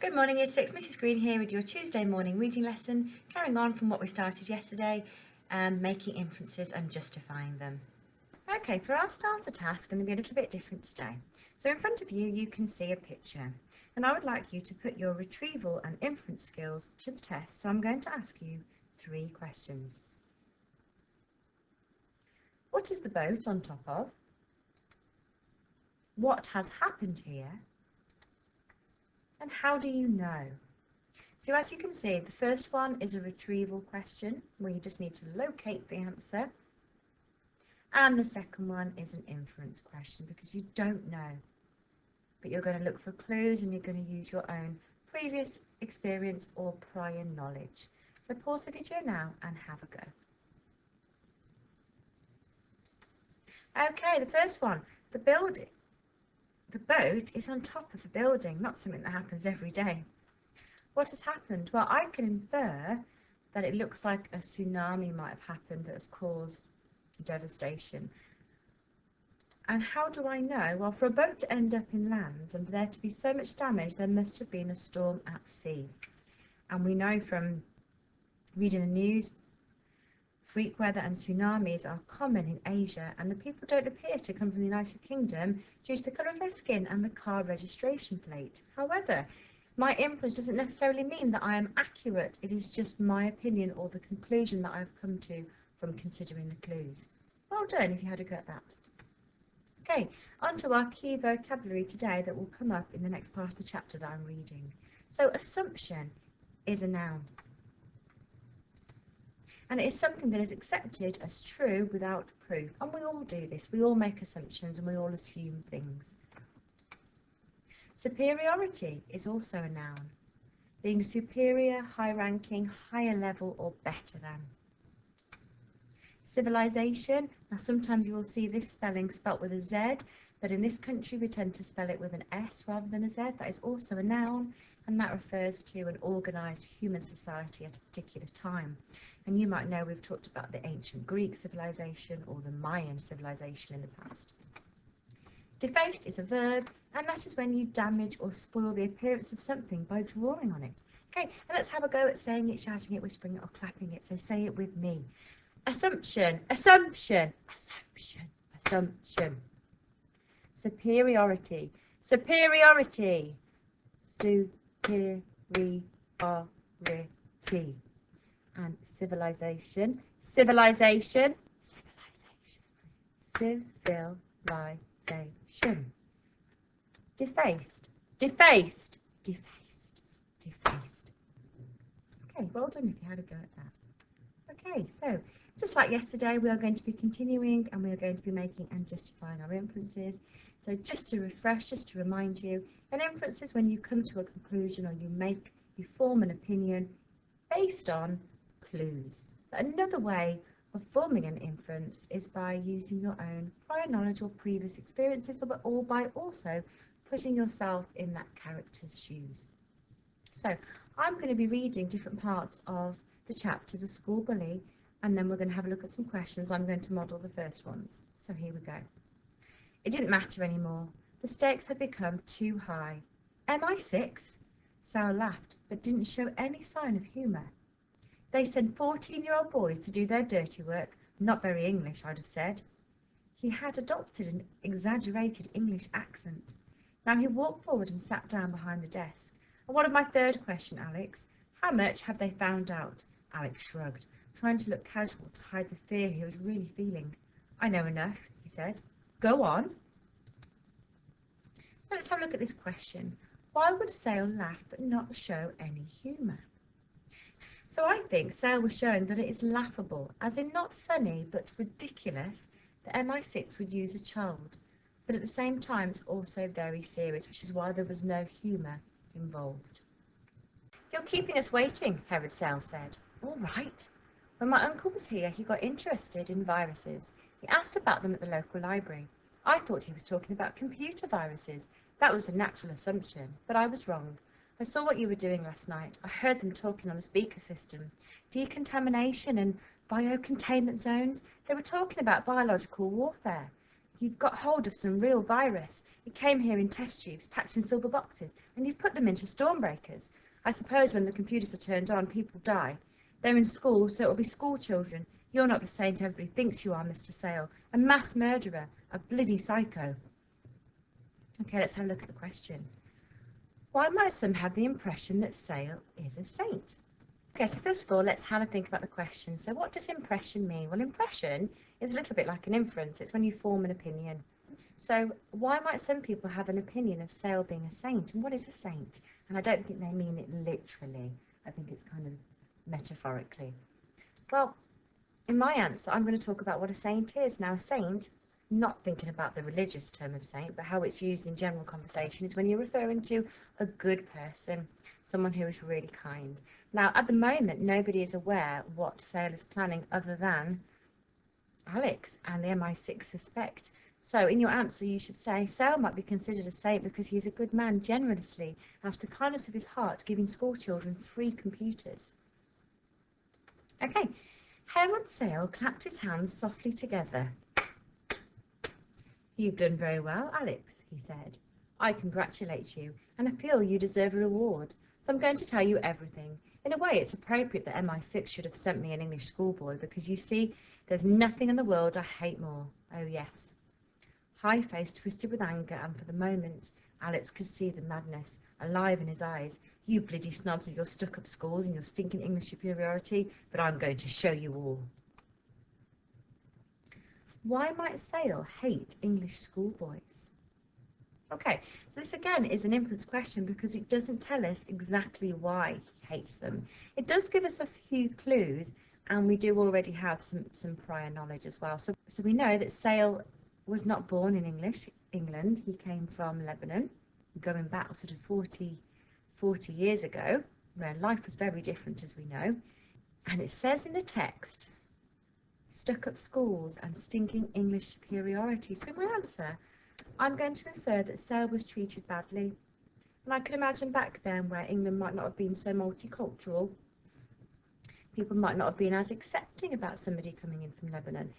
Good morning, Year 6, Mrs. Green here with your Tuesday morning reading lesson, carrying on from what we started yesterday, making inferences and justifying them. Okay, for our starter task, it's going to be a little bit different today. So in front of you, you can see a picture, and I would like you to put your retrieval and inference skills to the test. So I'm going to ask you 3 questions. What is the boat on top of? What has happened here? And how do you know? So as you can see, the first one is a retrieval question where you just need to locate the answer. And the second one is an inference question because you don't know. But you're going to look for clues and you're going to use your own previous experience or prior knowledge. So pause the video now and have a go. Okay, the first one, the building. The boat is on top of a building, not something that happens every day. What has happened? Well, I can infer that it looks like a tsunami might have happened that has caused devastation. And how do I know? Well, for a boat to end up in land and for there to be so much damage, there must have been a storm at sea. And we know from reading the news, freak weather and tsunamis are common in Asia, and the people don't appear to come from the United Kingdom due to the colour of their skin and the car registration plate. However, my inference doesn't necessarily mean that I am accurate. It is just my opinion or the conclusion that I've come to from considering the clues. Well done if you had a go at that. Okay, on to our key vocabulary today that will come up in the next part of the chapter that I'm reading. So assumption is a noun. And it is something that is accepted as true without proof. And we all do this. We all make assumptions and we all assume things. Superiority is also a noun. Being superior, high-ranking, higher level or better than. Civilization. Now sometimes you will see this spelling spelt with a Z, but in this country we tend to spell it with an S rather than a Z. That is also a noun, and that refers to an organised human society at a particular time. And you might know we've talked about the ancient Greek civilization or the Mayan civilization in the past. Defaced is a verb, and that is when you damage or spoil the appearance of something by drawing on it. Okay, and let's have a go at saying it, shouting it, whispering it or clapping it. So say it with me. Assumption, assumption, assumption, assumption. Superiority, superiority, superiority. And civilization, civilization, civilization, civilization. Defaced, defaced, defaced, defaced. Okay, well done if you had a go at that. Okay, so just like yesterday, we are going to be continuing and we are going to be making and justifying our inferences. So just to refresh, just to remind you, an inference is when you come to a conclusion or you form an opinion based on clues. But another way of forming an inference is by using your own prior knowledge or previous experiences, or by also putting yourself in that character's shoes. So I'm going to be reading different parts of the chapter, The School Bully, and then we're going to have a look at some questions. I'm going to model the first ones. So here we go. It didn't matter anymore. The stakes had become too high. MI6? Sal laughed, but didn't show any sign of humour. They send 14-year-old boys to do their dirty work. Not very English, I'd have said. He had adopted an exaggerated English accent. Now he walked forward and sat down behind the desk. And what of my third question, Alex? How much have they found out? Alex shrugged, trying to look casual to hide the fear he was really feeling. I know enough, he said. Go on. So let's have a look at this question. Why would Sale laugh but not show any humour? So I think Sale was showing that it is laughable, as in not funny but ridiculous, that MI6 would use a child, but at the same time it's also very serious, which is why there was no humour involved. You're keeping us waiting, Herod Sale said. All right. When my uncle was here, he got interested in viruses. He asked about them at the local library. I thought he was talking about computer viruses. That was a natural assumption, but I was wrong. I saw what you were doing last night. I heard them talking on the speaker system. Decontamination and biocontainment zones. They were talking about biological warfare. You've got hold of some real virus. It came here in test tubes, packed in silver boxes, and you've put them into storm breakers. I suppose when the computers are turned on, people die. They're in school, so it'll be school children. You're not the saint everybody thinks you are, Mr. Sale. A mass murderer, a bloody psycho. Okay, let's have a look at the question. Why might some have the impression that Sale is a saint? Okay, so first of all, let's have a think about the question. So what does impression mean? Well, impression is a little bit like an inference. It's when you form an opinion. So why might some people have an opinion of Sale being a saint? And what is a saint? And I don't think they mean it literally. I think it's kind of metaphorically. Well, in my answer, I'm going to talk about what a saint is. Now, a saint, not thinking about the religious term of saint, but how it's used in general conversation, is when you're referring to a good person, someone who is really kind. Now, at the moment, nobody is aware what Sale is planning other than Alex and the MI6 suspect. So in your answer, you should say, Sale might be considered a saint because he is a good man generously, out of the kindness of his heart, giving school children free computers. Okay, Herod Sale clapped his hands softly together. You've done very well, Alex, he said. I congratulate you, and I feel you deserve a reward, so I'm going to tell you everything. In a way, it's appropriate that MI6 should have sent me an English schoolboy, because you see, there's nothing in the world I hate more. Oh, yes. High face twisted with anger, and for the moment, Alex could see the madness alive in his eyes. You bloody snobs with your stuck-up schools and your stinking English superiority, but I'm going to show you all. Why might Sale hate English schoolboys? Okay, so this again is an inference question because it doesn't tell us exactly why he hates them. It does give us a few clues, and we do already have some prior knowledge as well. So we know that Sale was not born in England. He came from Lebanon, going back sort of 40 years ago, where life was very different, as we know. And it says in the text, stuck-up schools and stinking English superiority. So in my answer, I'm going to infer that Sale was treated badly. And I can imagine back then where England might not have been so multicultural. People might not have been as accepting about somebody coming in from Lebanon.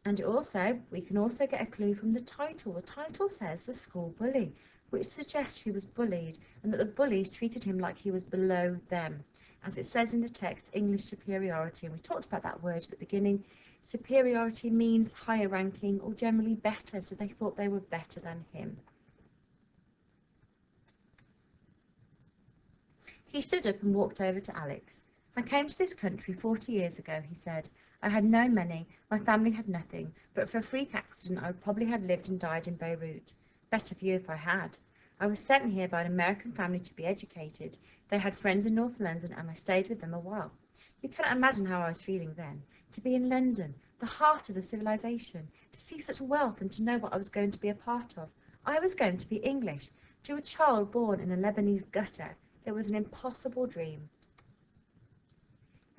And also, we can also get a clue from the title. The title says the school bully, which suggests he was bullied and that the bullies treated him like he was below them. As it says in the text, English superiority, and we talked about that word at the beginning. Superiority means higher ranking or generally better, so they thought they were better than him. He stood up and walked over to Alex. I came to this country 40 years ago, he said. I had no money, my family had nothing, but for a freak accident I would probably have lived and died in Beirut. Better for you if I had. I was sent here by an American family to be educated. They had friends in North London and I stayed with them a while. You cannot imagine how I was feeling then. To be in London, the heart of the civilization, to see such wealth and to know what I was going to be a part of. I was going to be English. To a child born in a Lebanese gutter, it was an impossible dream.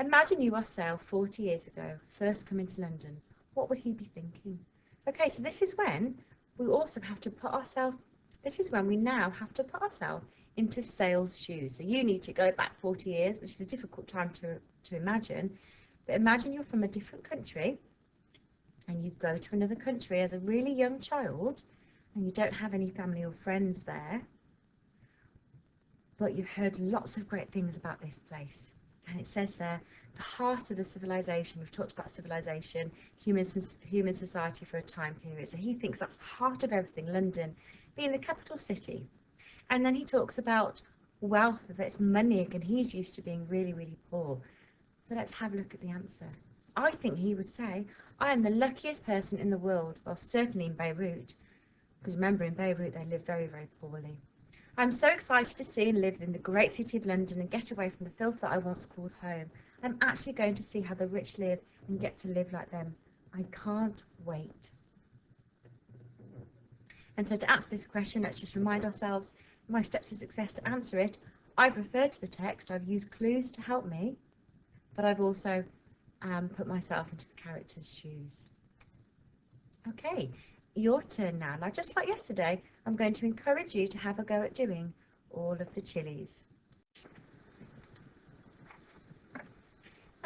Imagine you are Sale 40 years ago, first coming to London. What would he be thinking? Okay, so this is when we also have to put ourselves, this is when we now have to put ourselves into Sale's shoes. So you need to go back 40 years, which is a difficult time to imagine. But imagine you're from a different country and you go to another country as a really young child and you don't have any family or friends there, but you've heard lots of great things about this place. And it says there, the heart of the civilization. We've talked about civilization, human society for a time period. So he thinks that's the heart of everything, London being the capital city. And then he talks about wealth, that it's money, and he's used to being really, really poor. So let's have a look at the answer. I think he would say, I am the luckiest person in the world, well, certainly in Beirut, because remember, in Beirut they live very, very poorly. I'm so excited to see and live in the great city of London and get away from the filth that I once called home. I'm actually going to see how the rich live and get to live like them. I can't wait. And so to answer this question, let's just remind ourselves, my steps to success to answer it. I've referred to the text, I've used clues to help me, but I've also put myself into the character's shoes. Okay. Your turn now. Now, just like yesterday, I'm going to encourage you to have a go at doing all of the chilies.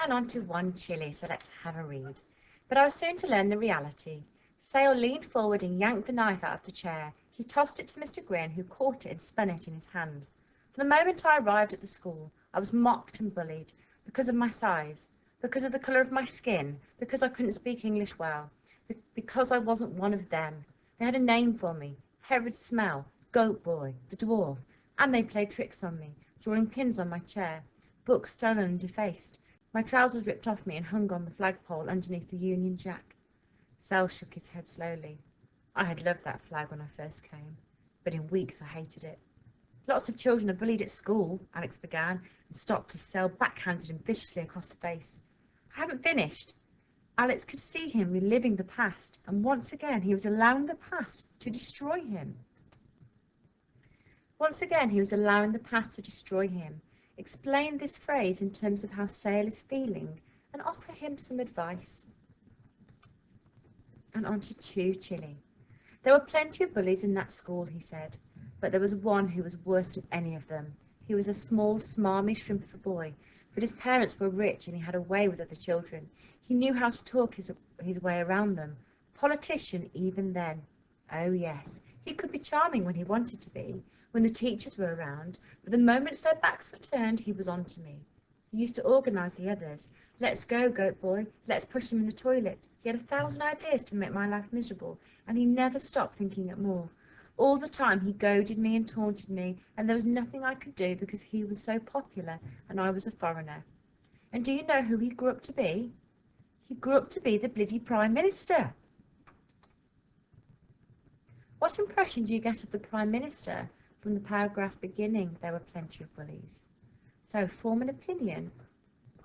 And on to one chili, so let's have a read. But I was soon to learn the reality. Sale leaned forward and yanked the knife out of the chair. He tossed it to Mr. Grin, who caught it and spun it in his hand. From the moment I arrived at the school, I was mocked and bullied because of my size, because of the colour of my skin, because I couldn't speak English well, because I wasn't one of them. They had a name for me: Herod Smell, Goat Boy, the Dwarf, and they played tricks on me, drawing pins on my chair, books stolen and defaced, my trousers ripped off me and hung on the flagpole underneath the Union Jack. Sal shook his head slowly. I had loved that flag when I first came, but in weeks I hated it. Lots of children are bullied at school, Alex began, and stopped as Sal backhanded him viciously across the face. I haven't finished. Alex could see him reliving the past, and once again he was allowing the past to destroy him. Once again he was allowing the past to destroy him. Explain this phrase in terms of how Sale is feeling, and offer him some advice. And on to 2 Chili. There were plenty of bullies in that school, he said, but there was one who was worse than any of them. He was a small, smarmy shrimp of a boy, but his parents were rich and he had a way with other children. He knew how to talk his way around them. Politician even then. Oh yes, he could be charming when he wanted to be, when the teachers were around, but the moment their backs were turned, he was on to me. He used to organise the others. Let's go, Goat Boy. Let's push him in the toilet. He had 1,000 ideas to make my life miserable, and he never stopped thinking of more. All the time he goaded me and taunted me, and there was nothing I could do because he was so popular and I was a foreigner. And do you know who he grew up to be? He grew up to be the bloody Prime Minister. What impression do you get of the Prime Minister from the paragraph beginning there were plenty of bullies? So form an opinion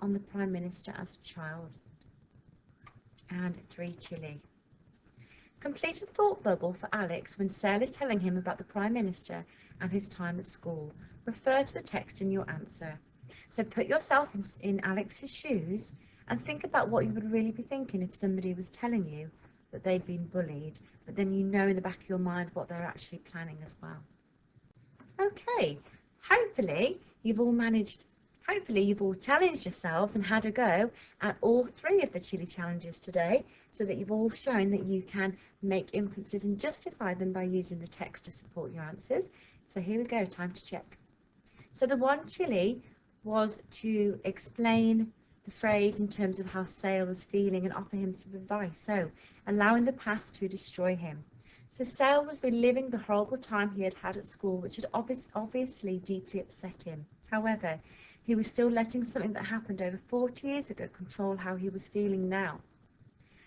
on the Prime Minister as a child. And 3 Chili. Complete a thought bubble for Alex when Sale is telling him about the Prime Minister and his time at school. Refer to the text in your answer. So put yourself in Alex's shoes and think about what you would really be thinking if somebody was telling you that they'd been bullied, but then you know in the back of your mind what they're actually planning as well. Okay, hopefully you've all challenged yourselves and had a go at all 3 of the Chili challenges today, so that you've all shown that you can make inferences and justify them by using the text to support your answers. So here we go, time to check. So the 1 Chili was to explain the phrase in terms of how Sale was feeling and offer him some advice. So allowing the past to destroy him. So Sale was reliving the horrible time he had had at school, which had obviously deeply upset him. However, he was still letting something that happened over 40 years ago control how he was feeling now.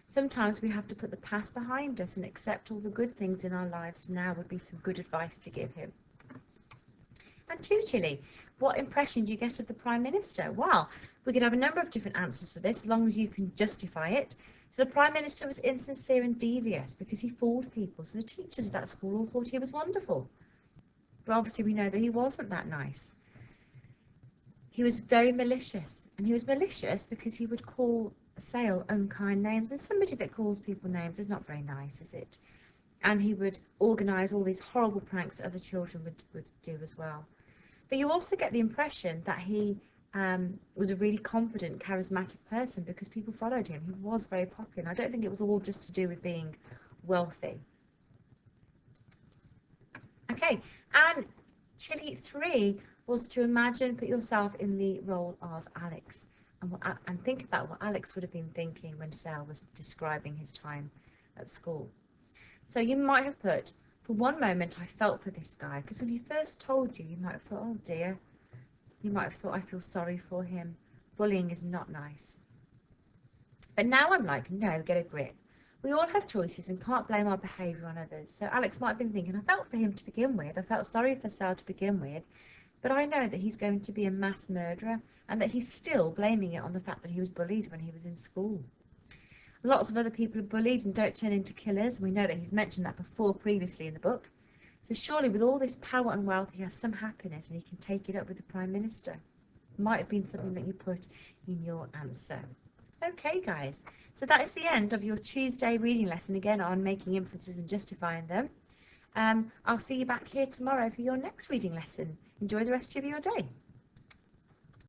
Sometimes we have to put the past behind us and accept all the good things in our lives now would be some good advice to give him. And 2 Chili, what impression do you get of the Prime Minister? Well, we could have a number of different answers for this, as long as you can justify it. So the Prime Minister was insincere and devious because he fooled people. So the teachers at that school all thought he was wonderful. But obviously we know that he wasn't that nice. He was very malicious, and he was malicious because he would call Sale unkind names, and somebody that calls people names is not very nice, is it? And he would organise all these horrible pranks that other children would do as well. But you also get the impression that he was a really confident, charismatic person because people followed him. He was very popular. I don't think it was all just to do with being wealthy. Okay, and Chili 3 was to put yourself in the role of Alex and think about what Alex would have been thinking when Sale was describing his time at school. So you might have put, for one moment I felt for this guy, because when he first told you, you might have thought, oh dear. You might have thought, I feel sorry for him. Bullying is not nice. But now I'm like, no, get a grip. We all have choices and can't blame our behaviour on others. So Alex might have been thinking, I felt for him to begin with. I felt sorry for Sal to begin with. But I know that he's going to be a mass murderer and that he's still blaming it on the fact that he was bullied when he was in school. Lots of other people are bullied and don't turn into killers. And we know that he's mentioned that before previously in the book. So surely with all this power and wealth, he has some happiness and he can take it up with the Prime Minister. Might have been something that you put in your answer. Okay, guys. So that is the end of your Tuesday reading lesson, again on making inferences and justifying them. I'll see you back here tomorrow for your next reading lesson. Enjoy the rest of your day.